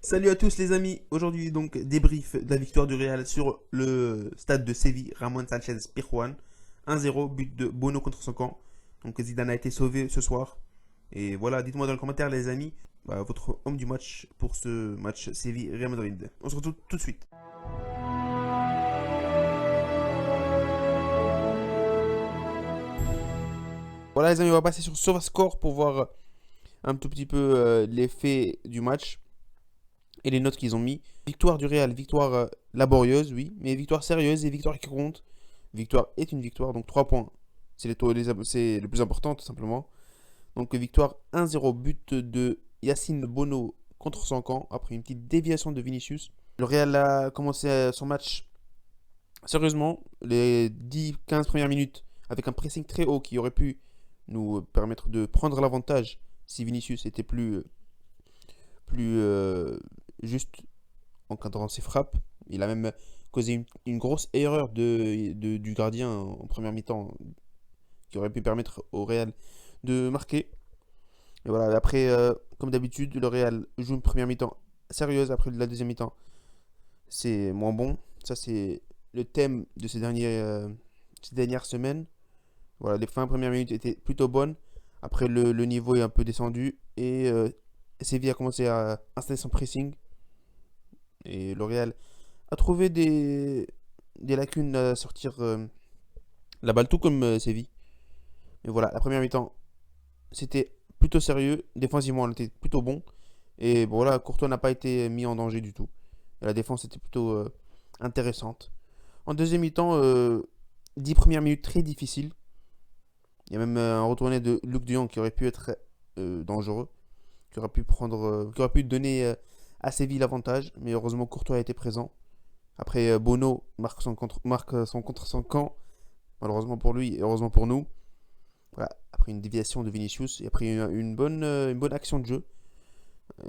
Salut à tous les amis, aujourd'hui donc débrief de la victoire du Real sur le stade de Séville, Ramon Sanchez Pizjuán, 1-0, but de Bono contre son camp. Donc Zidane a été sauvé ce soir. Et voilà, dites-moi dans les commentaires les amis, votre homme du match pour ce match Séville-Real Madrid. On se retrouve tout de suite. Voilà les amis, on va passer sur SofaScore pour voir un tout petit peu l'effet du match et les notes qu'ils ont mis. Victoire du Real, victoire laborieuse, oui, mais victoire sérieuse et victoire qui compte. Victoire est une victoire, donc 3 points. C'est le plus important, tout simplement. Donc victoire 1-0, but de Yacine Bono contre son camp, après une petite déviation de Vinicius. Le Real a commencé son match sérieusement, les 10-15 premières minutes, avec un pressing très haut qui aurait pu nous permettre de prendre l'avantage si Vinicius était plus juste encadrant ses frappes. Il a même causé une grosse erreur du gardien en première mi-temps qui aurait pu permettre au Real de marquer. Et voilà, après, comme d'habitude, le Real joue une première mi-temps sérieuse. Après la deuxième mi-temps, c'est moins bon. Ça, c'est le thème de ces dernières semaines. Voilà, les fins premières minutes étaient plutôt bonnes. Après, le niveau est un peu descendu. Et Séville a commencé à installer son pressing. Et le Real a trouvé des lacunes à sortir la balle, tout comme Séville. Mais voilà, la première mi-temps, c'était plutôt sérieux. Défensivement, on était plutôt bon. Et bon, voilà, Courtois n'a pas été mis en danger du tout. Et la défense était plutôt intéressante. En deuxième mi-temps, 10 premières minutes très difficiles. Il y a même un retourné de Luc de Jong qui aurait pu être dangereux. Qui aurait pu donner à Séville l'avantage. Mais heureusement, Courtois a été présent. Après, Bono marque son contre son camp. Malheureusement pour lui et heureusement pour nous. Voilà. Après une déviation de Vinicius et après une bonne action de jeu.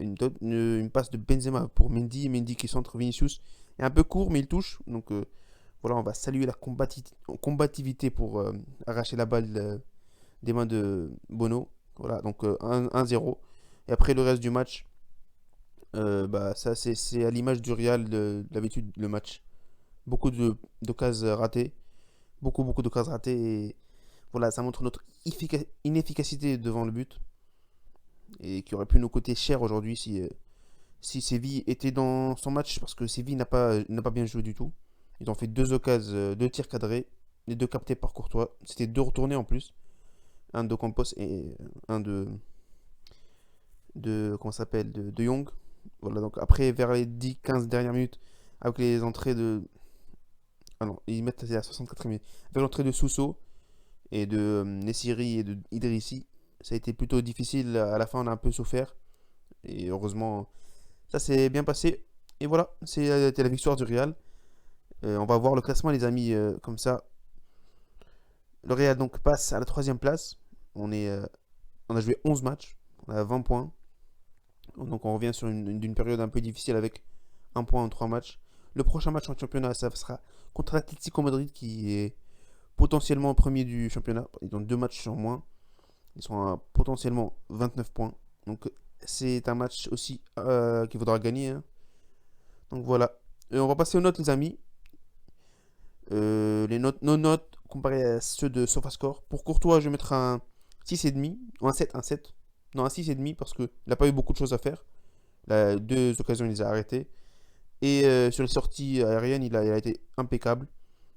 Une passe de Benzema pour Mendy. Mendy qui centre Vinicius. Est un peu court mais il touche. Donc voilà, on va saluer la combativité pour arracher la balle des mains de Bono. Voilà, donc 1-0. Et après le reste du match, ça c'est à l'image du Real de l'habitude le match. Beaucoup d'occasions ratées. Beaucoup d'occasions ratées. Et voilà, ça montre notre inefficacité devant le but. Et qui aurait pu nous coûter cher aujourd'hui si Séville était dans son match. Parce que Séville n'a pas bien joué du tout. Ils ont fait deux occasions, deux tirs cadrés. Les deux captés par Courtois. C'était deux retournés en plus. Un de Campos et un comment ça s'appelle, de Young. Voilà, donc après, vers les 10-15 dernières minutes, avec les entrées de. Ah non, ils mettent à la 64e minute. Avec l'entrée de Sousso et de Nessiri et de Idrissi, ça a été plutôt difficile. À la fin, on a un peu souffert. Et heureusement, ça s'est bien passé. Et voilà, c'était la victoire du Real. On va voir le classement, les amis, comme ça. Le Real donc passe à la troisième place. On a joué 11 matchs. On a 20 points. Donc on revient sur une période un peu difficile avec un point en 3 matchs. Le prochain match en championnat, ça sera contre l'Atlético Madrid qui est potentiellement premier du championnat. Ils ont 2 matchs en moins. Ils sont à potentiellement 29 points. Donc c'est un match aussi qu'il faudra gagner, hein. Donc voilà. Et on va passer aux notes les amis. Nos notes comparées à ceux de SofaScore. Pour Courtois, je vais mettre un 6,5 ou un 7. Non, un 6,5 parce qu'il n'a pas eu beaucoup de choses à faire. Deux occasions, il les a arrêtées. Et sur les sorties aériennes, il a été impeccable.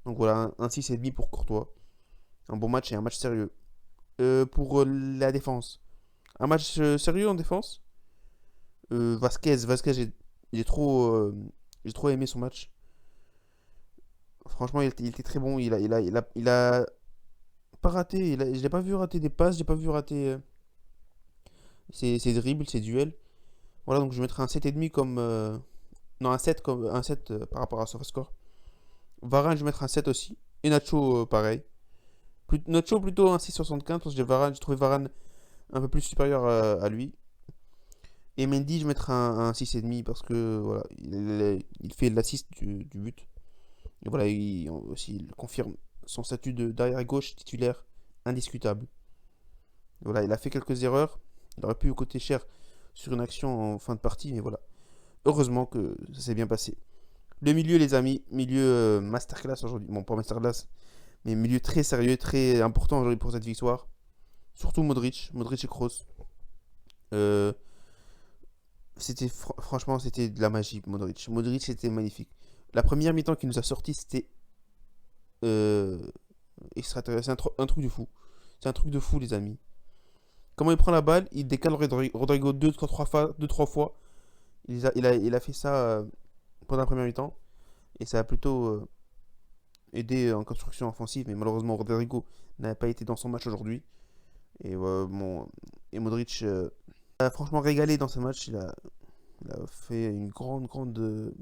Donc voilà, un 6,5 pour Courtois. Un bon match et un match sérieux. Pour la défense. Un match sérieux en défense. Vasquez, j'ai trop aimé son match. Franchement, il était très bon. Il a pas raté. Je l'ai pas vu rater des passes. J'ai pas vu rater ses dribbles, ses duels. Voilà, donc je mettrai un 7,5 comme. Non, un 7 par rapport à SofaScore. Varane, je vais mettre un 7 aussi. Et Nacho, pareil. Nacho, plutôt un 6,75 parce que j'ai trouvé Varane un peu plus supérieur à lui. Et Mendy, je vais mettre un 6,5 parce que voilà, il fait l'assist du but. Et voilà, il confirme son statut d'arrière gauche titulaire indiscutable. Voilà, il a fait quelques erreurs. Il aurait pu coûter cher sur une action en fin de partie, mais voilà. heureusement que ça s'est bien passé. Le milieu, les amis, milieu masterclass aujourd'hui. Bon, pas masterclass, mais milieu très sérieux, très important aujourd'hui pour cette victoire. Surtout Modric et Kroos. Euh, franchement, c'était de la magie, Modric. Modric, c'était magnifique. La première mi-temps qu'il nous a sorti, c'était euh, extraterrestre. C'est un truc de fou. C'est un truc de fou, les amis. Comment il prend la balle, il décale Rodrigo 2-3 fois. Il a fait ça pendant la première mi-temps. Et ça a plutôt aidé en construction offensive. Mais malheureusement, Rodrigo n'a pas été dans son match aujourd'hui. Et Modric a franchement régalé dans ce match. Il a fait une grande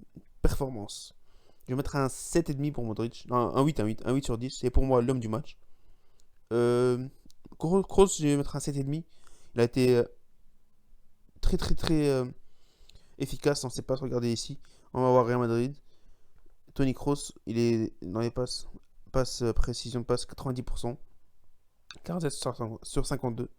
performance. Je vais mettre un 7,5 pour Modric. Non, un 8 sur 10. C'est pour moi l'homme du match. Kroos, je vais mettre un 7,5. Il a été très efficace. On ne sait pas se regarder ici. On va voir Real Madrid. Toni Kroos, il est dans les passes précision de passe 90%. 47 sur 52. Donc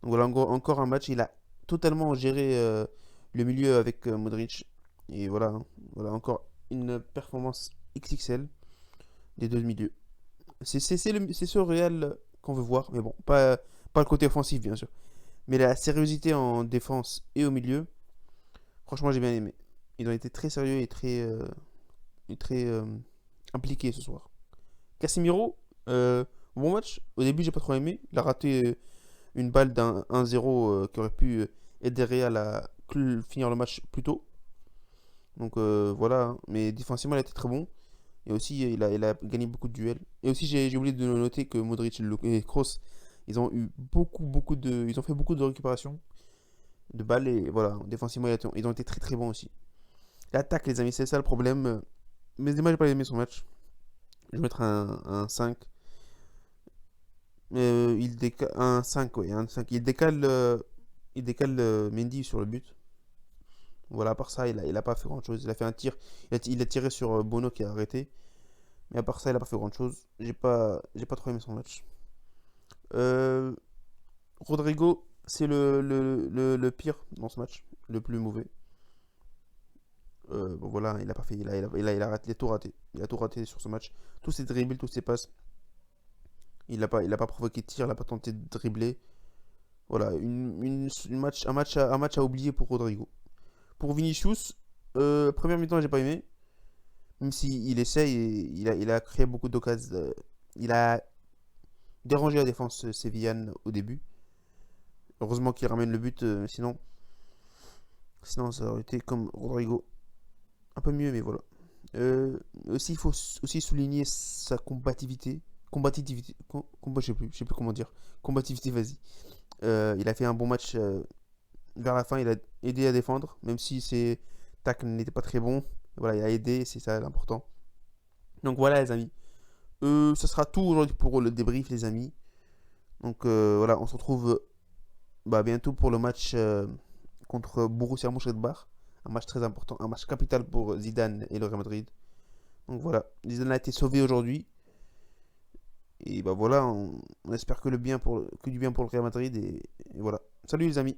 voilà, encore un match. Il a totalement géré le milieu avec Modric. Et voilà, voilà encore une performance XXL des deux milieux. C'est ce Real qu'on veut voir, mais bon, pas le côté offensif bien sûr. Mais la sérieuxité en défense et au milieu, franchement j'ai bien aimé. Ils ont été très sérieux et très impliqués ce soir. Casemiro, bon match. Au début j'ai pas trop aimé. Il a raté une balle d'un 1-0 qui aurait pu aider Real à finir le match plus tôt. Donc voilà, hein. Mais défensivement il a été très bon. Et aussi il a gagné beaucoup de duels. Et aussi j'ai oublié de noter que Modric et Kroos, ils ont eu ils ont fait beaucoup de récupérations de balles. Et voilà, défensivement ils ont été très bons aussi. L'attaque les amis, c'est ça le problème. Mais moi j'ai pas aimé son match. Je vais mettre un 5. Un 5, ouais, un 5. Il décale Mendy sur le but. Voilà, à part ça, il a pas fait grand chose. Il a fait un tir. Il a tiré sur Bono qui a arrêté. Mais à part ça, il a pas fait grand chose. J'ai pas trop aimé son match. Euh, Rodrigo, c'est le pire dans ce match. Le plus mauvais. Bon, voilà, il a pas fait. Il a tout raté. Il a tout raté sur ce match. Tous ses dribbles, tous ses passes. Il a pas provoqué de tir, il a pas tenté de dribbler. Voilà, un match à oublier pour Rodrigo. Pour Vinicius, première mi-temps, j'ai pas aimé. Même s'il essaye, il a créé beaucoup d'occasions. Il a dérangé la défense sévillane au début. Heureusement qu'il ramène le but, sinon ça aurait été comme Rodrigo. Un peu mieux, mais voilà. Aussi, il faut aussi souligner sa combativité. Je sais plus comment dire. Combativité, vas-y. Il a fait un bon match vers la fin. Il a aidé à défendre, même si ses tacles n'étaient pas très bons. Voilà, il a aidé, c'est ça l'important. Donc voilà, les amis. Ce sera tout aujourd'hui pour le débrief, les amis. Donc voilà, on se retrouve bientôt pour le match contre Borussia Mönchengladbach. Un match très important, un match capital pour Zidane et le Real Madrid. Donc voilà, Zidane a été sauvé aujourd'hui. Et voilà, on espère que du bien pour le Real Madrid. Et voilà. Salut les amis.